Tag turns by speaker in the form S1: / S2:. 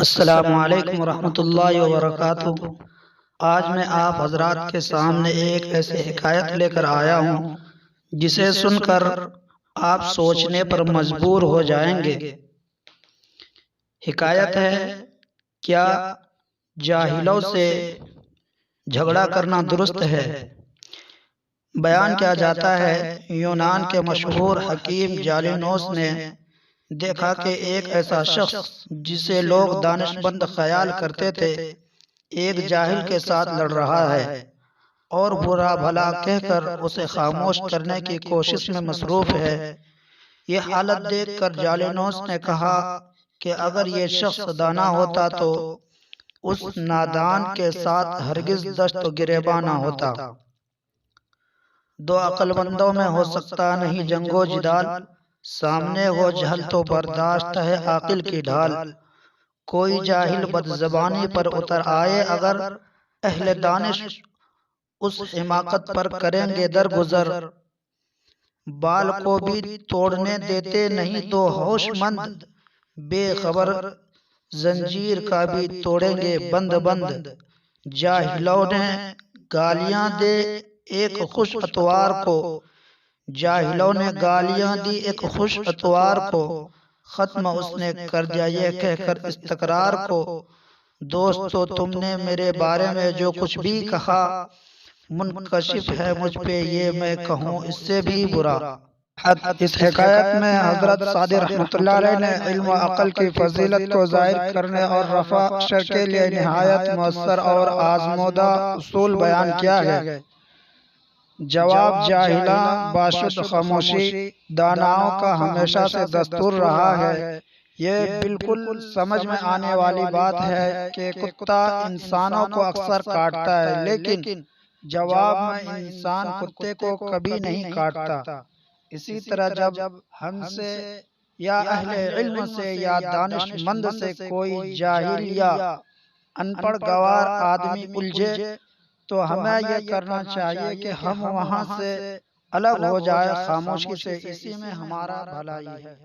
S1: السلام علیکم ورحمۃ اللہ وبرکاتہ۔ آج میں آپ حضرات کے سامنے ایک ایسی حکایت لے کر آیا ہوں جسے سن کر آپ سوچنے پر مجبور ہو جائیں گے۔ حکایت ہے، کیا جاہلوں سے جھگڑا کرنا درست ہے؟ بیان کیا جاتا ہے، یونان کے مشہور حکیم جالینوس نے دیکھا کہ ایک ایسا شخص جسے لوگ دانش مند خیال کرتے تھے ایک جاہل کے ساتھ لڑ رہا ہے اور برا بھلا کہہ کر اسے خاموش کرنے کی کوشش میں مصروف ہے۔ یہ حالت دیکھ کر جالینوس نے کہا کہ اگر یہ شخص دانا ہوتا تو اس نادان کے ساتھ ہرگز دشت و گریباں نہ ہوتا۔ دو عقل مندوں میں ہو سکتا نہیں جنگ و جدال، سامنے ہو جہل تو برداشت ہے عاقل کی ڈھال۔ کوئی جاہل بد زبانی پر اتر آئے اگر، اہل دانش اس حماقت پر کریں گے درگزر۔ بال کو بھی توڑنے دیتے نہیں دو ہوش مند، بے خبر زنجیر کا بھی توڑیں گے بند بند۔ جاہلوں نے گالیاں دے ایک خوش اتوار کو، جاہلوں نے گالیاں دی ایک خوش اتوار کو، ختم اس نے کر دیا یہ کہہ کر استقرار کو۔ دوستو تم نے میرے بارے میں جو کچھ بھی کہا، منکشف ہے مجھ پہ یہ میں کہوں اس سے بھی برا۔
S2: اس حکایت میں حضرت صادق رحمۃ اللہ علیہ نے علم و عقل کی فضیلت کو ظاہر کرنے اور رفع شر کے لیے نہایت مؤثر اور آزمودہ اصول بیان کیا ہے۔ جواب، جاہلاں باشد خاموشی داناؤں کا ہمیشہ سے دستور رہا ہے۔ یہ بالکل سمجھ میں آنے والی بات ہے کہ کتا انسانوں کو اکثر کاٹتا ہے، لیکن جواب میں انسان کتے کو کبھی نہیں کاٹتا۔ اسی طرح جب ہم سے یا اہل علم سے یا دانش مند سے کوئی جاہل یا ان پڑھ گوار آدمی الجھے تو ہمیں یہ کرنا چاہیے کہ ہم وہاں سے الگ ہو جائے خاموشی سے، اسی میں ہمارا بھلائی ہے۔